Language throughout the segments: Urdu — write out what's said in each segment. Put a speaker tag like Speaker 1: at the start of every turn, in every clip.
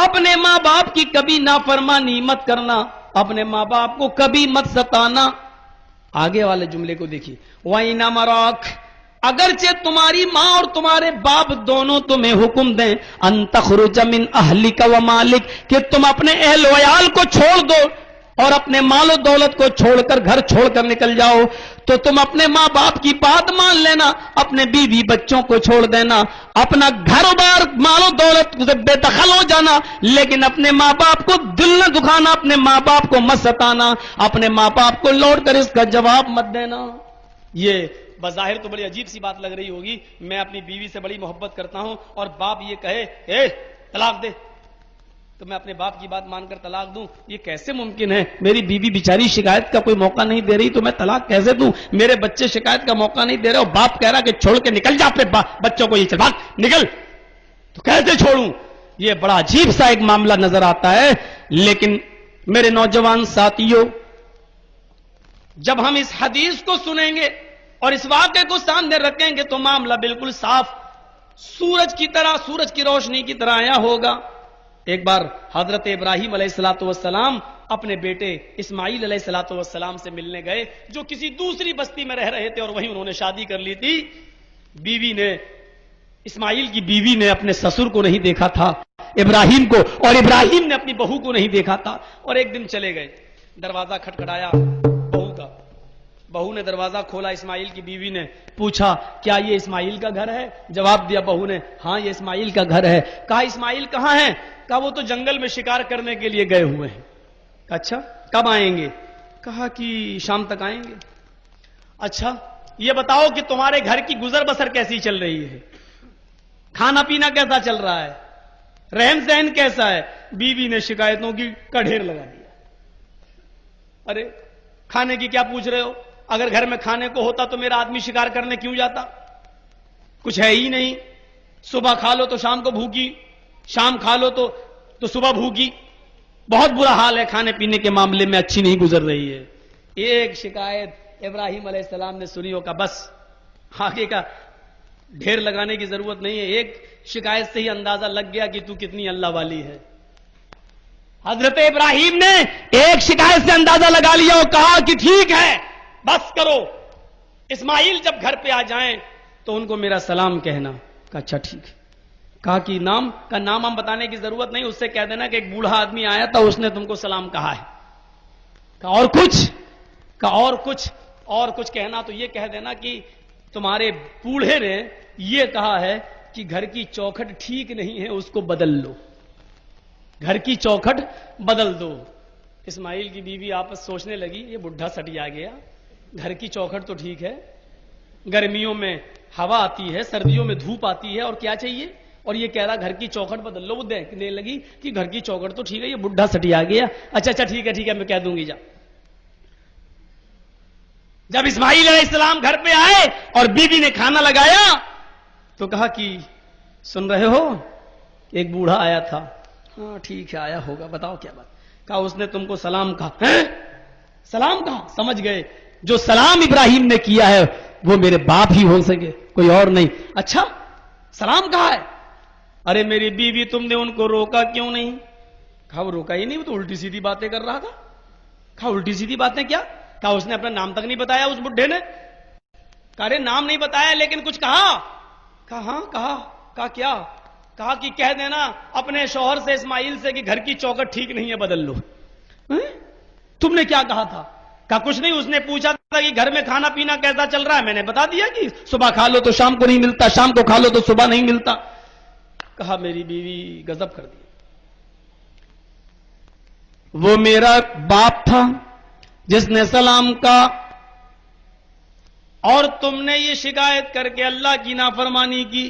Speaker 1: اپنے ماں باپ کی کبھی نافرمانی مت کرنا، اپنے ماں باپ کو کبھی مت ستانا۔ آگے والے جملے کو دیکھیے، وَإِنْ أَمَرَاكَ، اگرچہ تمہاری ماں اور تمہارے باپ دونوں تمہیں حکم دیں ان تخرج من اہلک و مالک، کہ تم اپنے اہل و عیال کو چھوڑ دو اور اپنے مال و دولت کو چھوڑ کر، گھر چھوڑ کر نکل جاؤ، تو تم اپنے ماں باپ کی بات مان لینا، اپنے بیوی بچوں کو چھوڑ دینا، اپنا گھر بار مال و دولت سے بے دخل ہو جانا، لیکن اپنے ماں باپ کو دل نہ دکھانا، اپنے ماں باپ کو مت ستانا، اپنے ماں باپ کو لوٹ کر اس کا جواب مت دینا۔ یہ بظاہر تو بڑی عجیب سی بات لگ رہی ہوگی، میں اپنی بیوی سے بڑی محبت کرتا ہوں اور باپ یہ کہے اے طلاق دے تو میں اپنے باپ کی بات مان کر طلاق دوں، یہ کیسے ممکن ہے؟ میری بیوی بیچاری شکایت کا کوئی موقع نہیں دے رہی تو میں طلاق کیسے دوں؟ میرے بچے شکایت کا موقع نہیں دے رہے اور باپ کہہ رہا کہ چھوڑ کے نکل جا اپنے بچوں کو، یہ چل بھاگ نکل، تو کیسے چھوڑوں؟ یہ بڑا عجیب سا ایک معاملہ نظر آتا ہے۔ لیکن میرے نوجوان ساتھیوں، جب ہم اس حدیث کو سنیں گے اور اس واقعے کو سامنے رکھیں گے تو معاملہ بالکل صاف سورج کی طرح، سورج کی روشنی کی طرح آیا ہوگا۔ ایک بار حضرت ابراہیم علیہ الصلوۃ والسلام اپنے بیٹے اسماعیل علیہ الصلوۃ والسلام سے ملنے گئے، جو کسی دوسری بستی میں رہ رہے تھے اور وہیں انہوں نے شادی کر لی تھی۔ بیوی نے، اسماعیل کی بیوی نے اپنے سسر کو نہیں دیکھا تھا ابراہیم کو، اور ابراہیم نے اپنی بہو کو نہیں دیکھا تھا، اور ایک دن چلے گئے، دروازہ کھٹکھٹایا، بہو نے دروازہ کھولا، اسماعیل کی بیوی نے پوچھا کیا یہ اسماعیل کا گھر ہے؟ جواب دیا بہو نے ہاں یہ اسماعیل کا گھر ہے۔ کہا اسماعیل کہاں ہے؟ کہا وہ تو جنگل میں شکار کرنے کے لیے گئے ہوئے ہیں۔ اچھا کب آئیں گے؟ کہا کہ شام تک آئیں گے۔ اچھا یہ بتاؤ کہ تمہارے گھر کی گزر بسر کیسی چل رہی ہے؟ کھانا پینا کیسا چل رہا ہے؟ رہن سہن کیسا ہے؟ بیوی نے شکایتوں کی کا ڈھیر لگا دیا۔ ارے کھانے کی کیا پوچھ رہے ہو؟ اگر گھر میں کھانے کو ہوتا تو میرا آدمی شکار کرنے کیوں جاتا؟ کچھ ہے ہی نہیں، صبح کھا لو تو شام کو بھوکی، شام کھا لو تو صبح بھوکی، بہت برا حال ہے، کھانے پینے کے معاملے میں اچھی نہیں گزر رہی ہے۔ ایک شکایت ابراہیم علیہ السلام نے سنی ہو، کا بس آگے کا ڈھیر لگانے کی ضرورت نہیں ہے، ایک شکایت سے ہی اندازہ لگ گیا کہ تو کتنی اللہ والی ہے۔ حضرت ابراہیم نے ایک شکایت سے اندازہ لگا لیا اور کہا کہ ٹھیک ہے بس کرو، اسماعیل جب گھر پہ آ جائیں تو ان کو میرا سلام کہنا۔ کہا اچھا ٹھیک ہے۔ کہا کہ نام؟ کا نام ہم بتانے کی ضرورت نہیں، اس سے کہہ دینا کہ ایک بوڑھا آدمی آیا تھا اس نے تم کو سلام کہا ہے۔ کہا اور کچھ؟ کہا اور کچھ کہنا تو یہ کہہ دینا کہ تمہارے بوڑھے نے یہ کہا ہے کہ گھر کی چوکھٹ ٹھیک نہیں ہے، اس کو بدل لو، گھر کی چوکھٹ بدل دو۔ اسماعیل کی بیوی آپس سوچنے لگی یہ بڈھا سٹیا گیا، گھر کی چوکھٹ تو ٹھیک ہے، گرمیوں میں ہوا آتی ہے، سردیوں میں دھوپ آتی ہے، اور کیا چاہیے؟ اور یہ کہہ رہا گھر کی چوکھٹ بدل لو۔ وہ دیکھنے لگی کہ گھر کی چوکھٹ تو ٹھیک ہے، یہ بڈھا سٹیا گیا، اچھا ٹھیک ہے میں کہہ دوں گی جا۔ جب اسماعیل علیہ السلام گھر پہ آئے اور بیوی نے کھانا لگایا تو کہا کہ سن رہے ہو ایک بوڑھا آیا تھا؟ ہاں ٹھیک ہے آیا ہوگا، بتاؤ کیا بات؟ کہا اس نے تم کو سلام کہا۔ ہیں؟ سلام کہا؟ سمجھ گئے جو سلام ابراہیم نے کیا ہے وہ میرے باپ ہی ہو سکے، کوئی اور نہیں۔ اچھا سلام کہا ہے؟ ارے میری بیوی تم نے ان کو روکا کیوں نہیں؟ کہا وہ روکا ہی نہیں، وہ تو الٹی سیدھی باتیں کر رہا تھا۔ کہا الٹی سیدھی باتیں کیا؟ کہا اس نے اپنا نام تک نہیں بتایا اس بڈھے نے۔ کہا ارے نام نہیں بتایا لیکن کچھ کہا؟ کہا ہاں کہا کیا؟ کہا کہ کہہ دینا اپنے شوہر سے اسماعیل سے کہ گھر کی چوکھٹ ٹھیک نہیں ہے بدل لو۔ تم نے کیا کہا تھا؟ کہا کچھ نہیں، اس نے پوچھا تھا کہ گھر میں کھانا پینا کیسا چل رہا ہے، میں نے بتا دیا کہ صبح کھا لو تو شام کو نہیں ملتا، شام کو کھا لو تو صبح نہیں ملتا۔ کہا میری بیوی غضب کر دی، وہ میرا باپ تھا جس نے سلام کا، اور تم نے یہ شکایت کر کے اللہ کی نافرمانی کی۔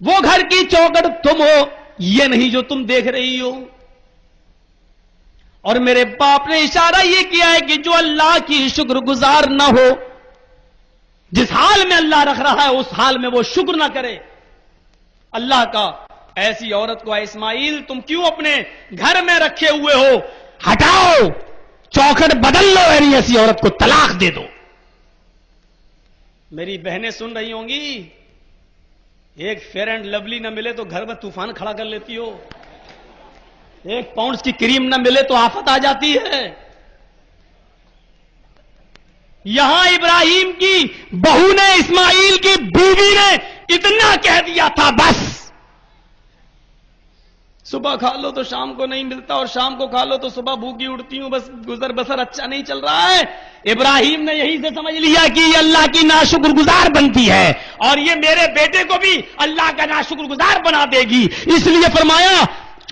Speaker 1: وہ گھر کی چوکھٹ تم ہو، یہ نہیں جو تم دیکھ رہی ہو۔ اور میرے باپ نے اشارہ یہ کیا ہے کہ جو اللہ کی شکر گزار نہ ہو، جس حال میں اللہ رکھ رہا ہے اس حال میں وہ شکر نہ کرے اللہ کا، ایسی عورت کو اے اسماعیل تم کیوں اپنے گھر میں رکھے ہوئے ہو؟ ہٹاؤ، چوکھٹ بدل لو، ایسی عورت کو طلاق دے دو۔ میری بہنیں سن رہی ہوں گی، ایک فیئر اینڈ لولی نہ ملے تو گھر میں طوفان کھڑا کر لیتی ہو، ایک پاؤنڈز کی کریم نہ ملے تو آفت آ جاتی ہے۔ یہاں ابراہیم کی بہو نے، اسماعیل کی بیوی نے اتنا کہہ دیا تھا، بس صبح کھا لو تو شام کو نہیں ملتا، اور شام کو کھا لو تو صبح بھوکی اٹھتی ہوں، بس گزر بسر اچھا نہیں چل رہا ہے۔ ابراہیم نے یہی سے سمجھ لیا کہ یہ اللہ کی ناشکر گزار بنتی ہے، اور یہ میرے بیٹے کو بھی اللہ کا ناشکر گزار بنا دے گی، اس لیے فرمایا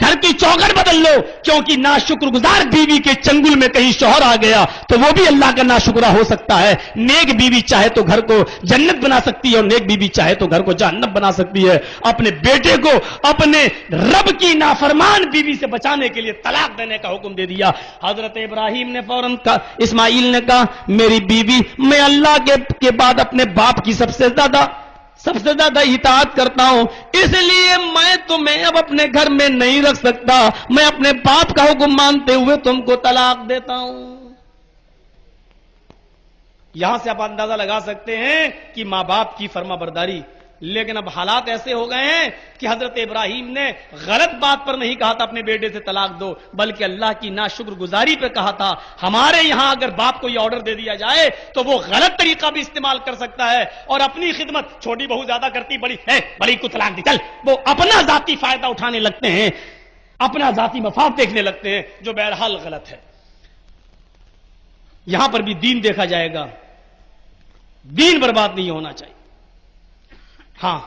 Speaker 1: گھر کی چوکھٹ بدل لو، کیونکہ ناشکر گزار بیوی کے چنگل میں کہیں شوہر آ گیا تو وہ بھی اللہ کا ناشکرہ ہو سکتا ہے۔ نیک بیوی چاہے تو گھر کو جنت بنا سکتی ہے، اور نیک بیوی چاہے تو گھر کو جہنم بنا سکتی ہے۔ اپنے بیٹے کو اپنے رب کی نافرمان بیوی سے بچانے کے لیے طلاق دینے کا حکم دے دیا۔ حضرت ابراہیم نے فوراً کہا، اسماعیل نے کہا، میری بیوی، میں اللہ کے بعد اپنے باپ کی سب سے زیادہ اطاعت کرتا ہوں، اس لیے میں تمہیں اب اپنے گھر میں نہیں رکھ سکتا، میں اپنے باپ کا حکم مانتے ہوئے تم کو طلاق دیتا ہوں۔ یہاں سے آپ اندازہ لگا سکتے ہیں کہ ماں باپ کی فرما برداری، لیکن اب حالات ایسے ہو گئے ہیں کہ حضرت ابراہیم نے غلط بات پر نہیں کہا تھا اپنے بیٹے سے طلاق دو، بلکہ اللہ کی ناشکر گزاری پہ کہا تھا۔ ہمارے یہاں اگر باپ کو یہ آرڈر دے دیا جائے تو وہ غلط طریقہ بھی استعمال کر سکتا ہے، اور اپنی خدمت چھوٹی بہو زیادہ کرتی، بڑی کو طلاق دی، چل، وہ اپنا ذاتی فائدہ اٹھانے لگتے ہیں، اپنا ذاتی مفاد دیکھنے لگتے ہیں، جو بہرحال غلط ہے۔ یہاں پر بھی دین دیکھا جائے گا، دین برباد نہیں ہونا چاہیے۔ ہاں،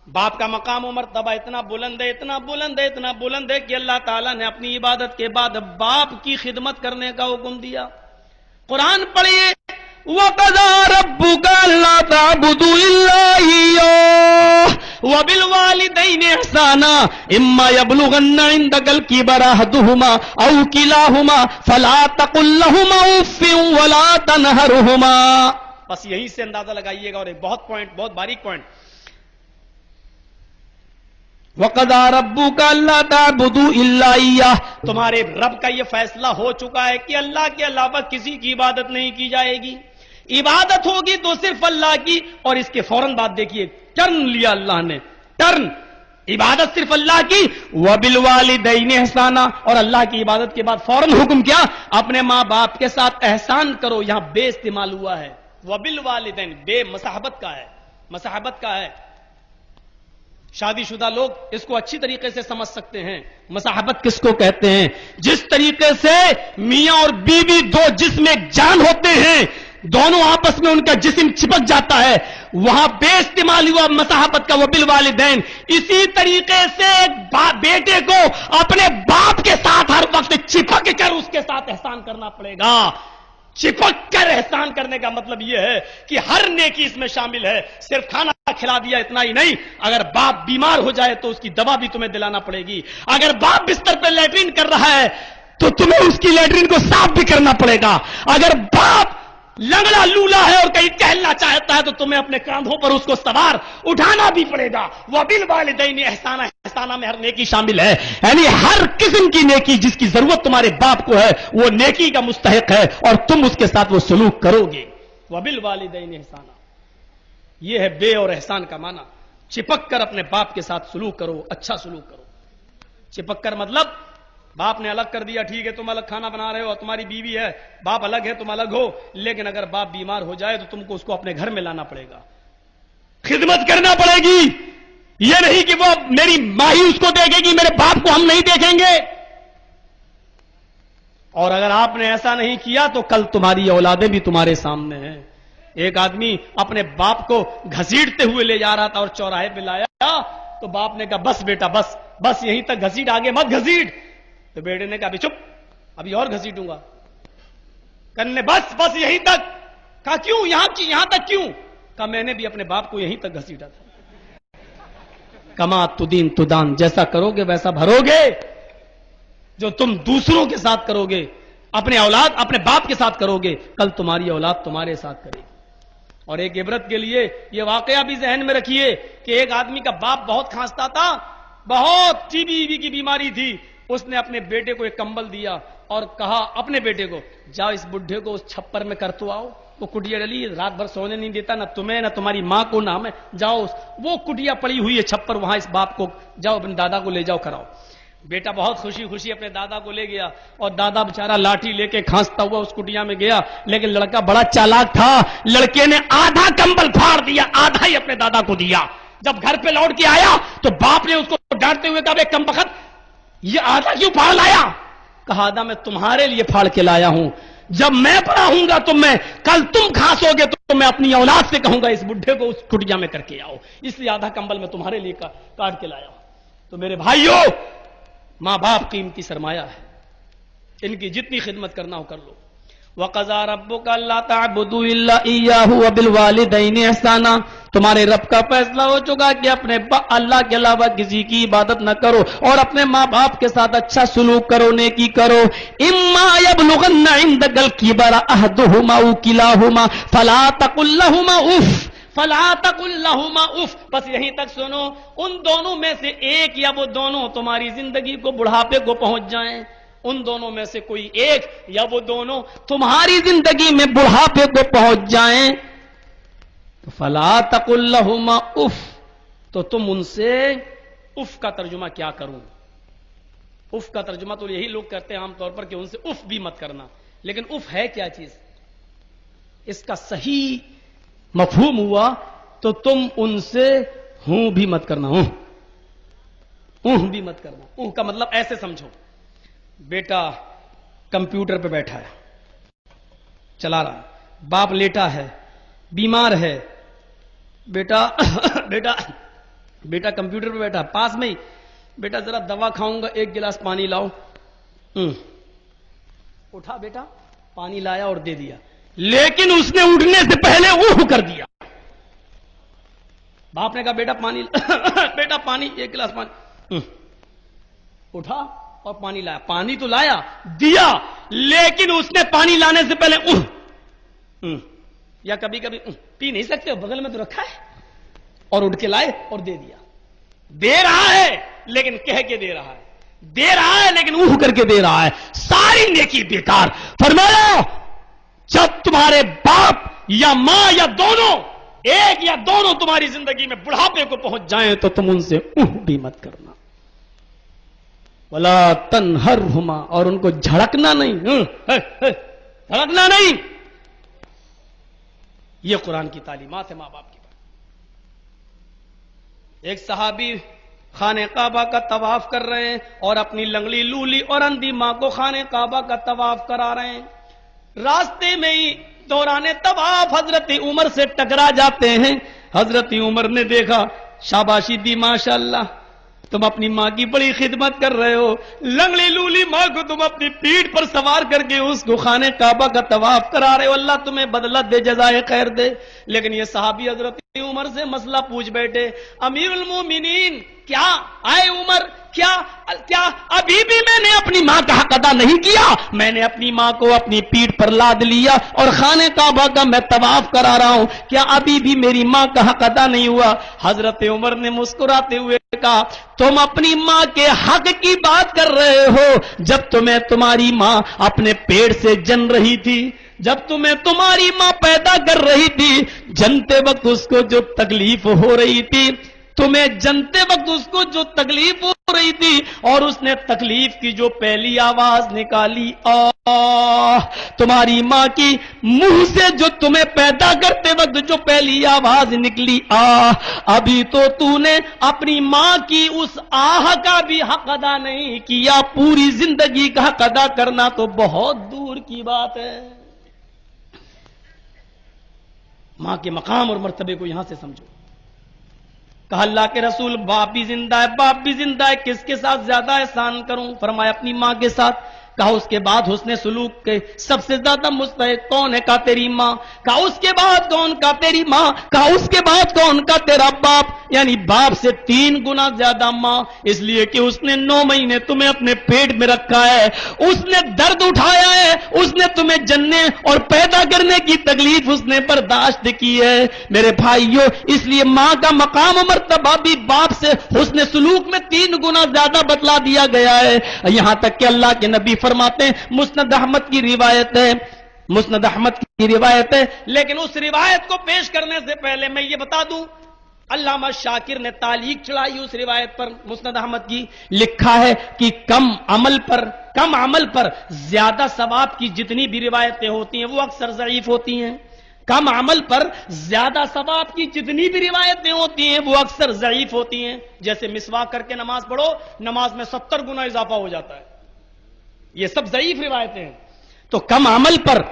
Speaker 1: باپ کا مقام و مرتبہ اتنا بلند ہے، اتنا بلند ہے، اتنا بلند ہے کہ اللہ تعالیٰ نے اپنی عبادت کے بعد باپ کی خدمت کرنے کا حکم دیا۔ قرآن پڑھیے، وَقَضَىٰ رَبُّكَ أَلَّا تَعْبُدُوا إِلَّا إِيَّاهُ وَبِالْوَالِدَيْنِ إِحْسَانًا إِمَّا يَبْلُغَنَّ عِندَكَ الْكِبَرَ أَحَدُهُمَا أَوْ كِلَاهُمَا فَلَا تَقُل لَّهُمَا أُفٍّ وَلَا تَنْهَرْهُمَا۔ بس یہی سے اندازہ لگائیے گا، اور ایک بہت باریک پوائنٹ، وَقَضَىٰ رَبُّكَ أَلَّا تَعْبُدُوا إِلَّا إِيَّاهُ، تمہارے رب کا یہ فیصلہ ہو چکا ہے کہ اللہ کے علاوہ کسی کی عبادت نہیں کی جائے گی، عبادت ہوگی تو صرف اللہ کی۔ اور اس کے فوراً بعد دیکھیے، ٹرن لیا اللہ نے، ٹرن، عبادت صرف اللہ کی، وَبِالْوَالِدَيْنِ إِحْسَانًا، اور اللہ کی عبادت کے بعد فوراً حکم کیا، اپنے ماں باپ کے ساتھ احسان کرو۔ یہاں بے استعمال ہوا ہے، وَبِالْوَالِدَيْنِ، بے مصاحبت کا ہے، مصاحبت کا ہے۔ شادی شدہ لوگ اس کو اچھی طریقے سے سمجھ سکتے ہیں، مصاحبت کس کو کہتے ہیں؟ جس طریقے سے میاں اور بیوی دو جسم ایک جان ہوتے ہیں، دونوں آپس میں ان کا جسم چپک جاتا ہے، وہاں بے استعمال ہوا مصاحبت کا، وبالوالدین۔ اسی طریقے سے ایک بیٹے کو اپنے باپ کے ساتھ ہر وقت چپک کر اس کے ساتھ احسان کرنا پڑے گا۔ چپک کر احسان کرنے کا مطلب یہ ہے کہ ہر نیکی اس میں شامل ہے، صرف کھانا کھلا دیا اتنا ہی نہیں، اگر باپ بیمار ہو جائے تو اس کی دوا بھی تمہیں دلانا پڑے گی، اگر باپ بستر پہ لیٹرین کر رہا ہے تو تمہیں اس کی لیٹرین کو صاف بھی کرنا پڑے گا، اگر باپ لنگڑا لولا ہے اور کہیں ٹہلنا چاہتا ہے تو تمہیں اپنے کاندھوں پر اس کو سوار اٹھانا بھی پڑے گا۔ وَبِالْوَالِدَيْنِ إِحْسَانًا، احسانہ میں ہر نیکی شامل ہے، یعنی ہر قسم کی نیکی جس کی ضرورت تمہارے باپ کو ہے وہ نیکی کا مستحق ہے، اور تم اس کے ساتھ وہ سلوک کرو گے۔ وَبِالْوَالِدَيْنِ إِحْسَانًا، یہ ہے بے اور احسان کا معنی۔ چپک کر اپنے باپ کے ساتھ سلوک کرو، اچھا سلوک کرو۔ چپک کر مطلب باپ نے الگ کر دیا، ٹھیک ہے تم الگ کھانا بنا رہے ہو اور تمہاری بیوی ہے، باپ الگ ہے تم الگ ہو، لیکن اگر باپ بیمار ہو جائے تو تم کو اس کو اپنے گھر میں لانا پڑے گا، خدمت کرنا پڑے گی۔ یہ نہیں کہ وہ میری ماں ہی اس کو دیکھے گی، میرے باپ کو ہم نہیں دیکھیں گے۔ اور اگر آپ نے ایسا نہیں کیا تو کل تمہاری اولادیں بھی تمہارے سامنے ہیں۔ ایک آدمی اپنے باپ کو گھسیٹتے ہوئے لے جا رہا تھا اور چوراہے پہ لایا تو باپ نے کہا بس بیٹا بس یہیں تک گھسیٹ، آگے مت گھسیٹ۔ تو بیٹے نے کہا ابھی چپ، ابھی اور گھسیٹوں گا۔ کہنے بس یہیں تک۔ کہا کیوں، یہاں تک کیوں؟ کہا میں نے بھی اپنے باپ کو یہیں تک گھسیٹا تھا۔ کما تدین تدان، جیسا کرو گے ویسا بھرو گے۔ جو تم دوسروں کے ساتھ کرو گے، اپنے باپ کے ساتھ کرو گے، کل تمہاری اولاد تمہارے ساتھ کرے گی۔ اور ایک عبرت کے لیے یہ واقعہ بھی ذہن میں رکھیے کہ ایک آدمی کا باپ بہت کھانستا تھا، بہت ٹی بی کی بیماری تھی، اس نے اپنے بیٹے کو ایک کمبل دیا اور کہا اپنے بیٹے کو جاؤ اس بڈھے کو اس چھپر میں کر تو آؤ۔ وہ کٹیا ڈلی رات بھر سونے نہیں دیتا، نہ تمہیں نہ تمہاری ماں کو نہ ہمیں، جاؤ وہ کٹیا پڑی ہوئی ہے چھپر وہاں اس باپ کو جاؤ اپنے دادا کو لے جاؤ کراؤ۔ بیٹا بہت خوشی خوشی اپنے دادا کو لے گیا اور دادا بےچارا لاٹھی لے کے کھانستا ہوا اس کٹیا میں گیا، لیکن لڑکا بڑا چالاک تھا، لڑکے نے آدھا کمبل پھاڑ دیا، آدھا ہی اپنے دادا کو دیا۔ جب گھر پہ لوٹ کے آیا تو باپ نے اس کو ڈانٹتے ہوئے کہا بے کم بخت یہ آدھا کیوں پھاڑ لایا؟ کہا آدھا میں تمہارے لیے پھاڑ کے لایا ہوں، جب میں بڑا ہوں گا تم میں کل تم کھاسو گے تو میں اپنی اولاد سے کہوں گا اس بڈھے کو اس کٹیا میں کر کے آؤ، اس لیے آدھا کمبل میں تمہارے لیے کاٹ کے لایا ہوں۔ تو میرے بھائیوں، ماں باپ قیمتی سرمایہ ہے، ان کی جتنی خدمت کرنا ہو کر لو۔ وَقَضَىٰ رَبُّكَ أَلَّا تَعْبُدُوا إِلَّا إِيَّاهُ وَبِالْوَالِدَيْنِ إِحْسَانًا، تمہارے رب کا فیصلہ ہو چکا کہ اپنے اللہ کے علاوہ کسی کی عبادت نہ کرو اور اپنے ماں باپ کے ساتھ اچھا سلوک کرو، نیکی کرو۔ إِمَّا يَبْلُغَنَّ عِندَكَ الْكِبَرَ أَحَدُهُمَا أَوْ كِلَاهُمَا فَلَا تَقُل لَّهُمَا أُفٍّ فَلَا تَقُل لَّهُمَا أُفٍّ، بس یہیں تک سنو، ان دونوں میں سے ایک یا وہ دونوں تمہاری زندگی کو بڑھاپے کو پہنچ جائیں، ان دونوں میں سے کوئی ایک یا وہ دونوں تمہاری زندگی میں بڑھاپے کو پہنچ جائیں تو فلا تقل لهما اف، تو تم ان سے اف کا ترجمہ کیا کروں؟ اف کا ترجمہ تو یہی لوگ کرتے ہیں عام طور پر کہ ان سے اف بھی مت کرنا، لیکن اف ہے کیا چیز؟ اس کا صحیح مفہوم ہوا تو تم ان سے ہوں بھی مت کرنا، ہوں بھی مت کرنا۔ اون کا مطلب ایسے سمجھو، بیٹا کمپیوٹر پہ بیٹھا ہے چلا رہا، باپ لیٹا ہے بیمار ہے، بیٹا کمپیوٹر پہ بیٹھا پاس میں ہی، بیٹا ذرا دوا کھاؤں گا ایک گلاس پانی لاؤ، اٹھا بیٹا پانی لایا اور دے دیا، لیکن اس نے اٹھنے سے پہلے اوہ کر دیا۔ باپ نے کہا بیٹا پانی بیٹا پانی ایک گلاس پانی، اٹھا اور پانی لایا، پانی تو لایا دیا، لیکن اس نے پانی لانے سے پہلے یا کبھی کبھی پی نہیں سکتے بغل میں تو رکھا ہے اور اٹھ کے لائے اور دے دیا۔ دے رہا ہے لیکن کہہ کے دے رہا ہے، دے رہا ہے لیکن اوہ کر کے دے رہا ہے، ساری نیکی بیکار۔ فرمایا جب تمہارے باپ یا ماں یا دونوں ایک یا دونوں تمہاری زندگی میں بڑھاپے کو پہنچ جائیں تو تم ان سے بھی مت کرنا، ولا تنہرہما، اور ان کو جھڑکنا نہیں، جھڑکنا نہیں۔ یہ قرآن کی تعلیمات ہے ماں باپ کی۔ ایک صحابی خانہ کعبہ کا طواف کر رہے ہیں اور اپنی لنگڑی لولی اور اندھی ماں کو خانہ کعبہ کا طواف کرا رہے ہیں، راستے میں ہی دوران طواف حضرت عمر سے ٹکرا جاتے ہیں۔ حضرت عمر نے دیکھا، شاباشی دی ماشاءاللہ، تم اپنی ماں کی بڑی خدمت کر رہے ہو، لنگڑی لولی ماں کو تم اپنی پیٹھ پر سوار کر کے اس کو خانہ کعبہ کا طواف کرا رہے ہو، اللہ تمہیں بدلہ دے، جزائے خیر دے۔ لیکن یہ صحابی حضرت عمر سے مسئلہ پوچھ بیٹھے، امیر المومنین کیا آئے عمر، کیا ابھی بھی میں نے اپنی ماں کا حق ادا نہیں کیا؟ میں نے اپنی ماں کو اپنی پیٹھ پر لاد لیا اور خانہ کعبہ کا میں طواف کرا رہا ہوں، کیا ابھی بھی میری ماں کا حق ادا نہیں ہوا؟ حضرت عمر نے مسکراتے ہوئے کہا، تم اپنی ماں کے حق کی بات کر رہے ہو جب تمہیں تمہاری ماں اپنے پیٹ سے جن رہی تھی، جب تمہیں تمہاری ماں پیدا کر رہی تھی، جنتے وقت اس کو جو تکلیف ہو رہی تھی، تمہیں جنتے وقت اس کو جو تکلیف ہو رہی تھی، اور اس نے تکلیف کی جو پہلی آواز نکالی، تمہاری ماں کی منہ سے جو تمہیں پیدا کرتے وقت جو پہلی آواز نکلی، ابھی تو نے اپنی ماں کی اس آہ کا بھی حق ادا نہیں کیا، پوری زندگی کا حق ادا کرنا تو بہت دور کی بات ہے۔ ماں کے مقام اور مرتبے کو یہاں سے سمجھو۔ کہا اللہ کے رسول باپ بھی زندہ ہے، باپ بھی زندہ ہے، کس کے ساتھ زیادہ احسان کروں؟ فرمایا اپنی ماں کے ساتھ۔ کہا اس کے بعد حسن سلوک کے سب سے زیادہ مستحق کون ہے؟ کہا تیری ماں۔ کہا اس کے بعد کون؟ کہا تیری ماں۔ کہا اس کے بعد کون؟ کہا تیرا باپ، یعنی باپ سے 3 گنا زیادہ ماں، اس لیے کہ اس نے 9 مہینے تمہیں اپنے پیٹ میں رکھا ہے، اس نے درد اٹھایا ہے، اس نے تمہیں جننے اور پیدا کرنے کی تکلیف اس نے برداشت کی ہے۔ میرے بھائیوں، اس لیے ماں کا مقام و مرتبہ بھی باپ سے حسن سلوک میں 3 گنا زیادہ بتلا دیا گیا ہے، یہاں تک کہ اللہ کے نبی فرماتے ہیں، مسند احمد کی روایت ہے، مسند احمد کی روایت ہے. لیکن اس روایت کو پیش کرنے سے پہلے میں یہ بتا دوں، علامہ شاکر نے تعلیق چڑھائی اس روایت پر مسند احمد کی. لکھا ہے کہ کم عمل پر زیادہ ثواب کی جتنی بھی روایتیں ہوتی ہیں وہ اکثر ضعیف ہوتی ہیں. کم عمل پر زیادہ ثواب کی جتنی بھی روایتیں ہوتی ہیں وہ اکثر ضعیف ہوتی ہیں. جیسے مسواک کر کے نماز پڑھو، نماز میں 70 گنا اضافہ ہو جاتا ہے، یہ سب ضعیف روایتیں ہیں. تو کم عمل پر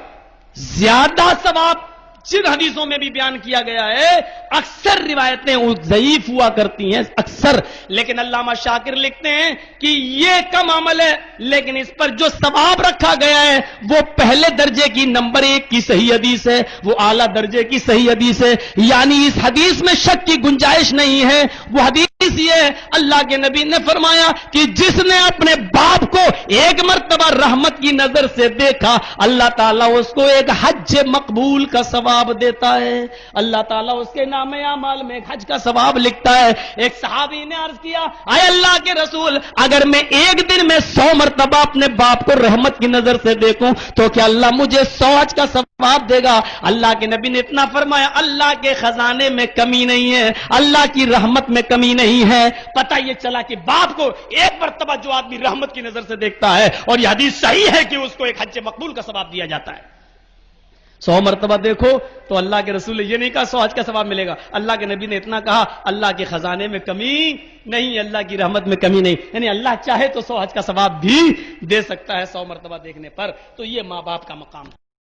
Speaker 1: زیادہ ثواب جن حدیثوں میں بھی بیان کیا گیا ہے اکثر روایتیں ضعیف ہوا کرتی ہیں اکثر. لیکن علامہ شاکر لکھتے ہیں کہ یہ کم عمل ہے، لیکن اس پر جو ثواب رکھا گیا ہے وہ پہلے درجے کی نمبر 1 کی صحیح حدیث ہے، وہ اعلیٰ درجے کی صحیح حدیث ہے. یعنی اس حدیث میں شک کی گنجائش نہیں ہے. وہ حدیث یہ ہے، اللہ کے نبی نے فرمایا کہ جس نے اپنے باپ کو ایک مرتبہ رحمت کی نظر سے دیکھا، اللہ تعالیٰ اس کو ایک حج مقبول کا ثواب دیتا ہے. اللہ تعالیٰ اس کے نام اعمال میں ایک حج کا ثواب لکھتا ہے. ایک صحابی نے عرض کیا، اے اللہ کے رسول، اگر میں ایک دن میں 100 مرتبہ اپنے باپ کو رحمت کی نظر سے دیکھوں تو کیا اللہ مجھے 100 حج کا ثواب دے گا؟ اللہ کے نبی نے اتنا فرمایا، اللہ کے خزانے میں کمی نہیں ہے، اللہ کی رحمت میں کمی نہیں ہے. پتہ یہ چلا کہ باپ کو ایک مرتبہ جو آدمی رحمت کی نظر سے دیکھتا ہے، اور یہ حدیث صحیح ہے کہ اس کو ایک حج مقبول کا ثواب دیا جاتا ہے. 100 مرتبہ دیکھو تو اللہ کے رسول نے یہ نہیں کہا 100 حج کا ثواب ملے گا. اللہ کے نبی نے اتنا کہا، اللہ کے خزانے میں کمی نہیں، اللہ کی رحمت میں کمی نہیں. یعنی اللہ چاہے تو 100 حج کا ثواب بھی دے سکتا ہے 100 مرتبہ دیکھنے پر. تو یہ ماں باپ کا مقام.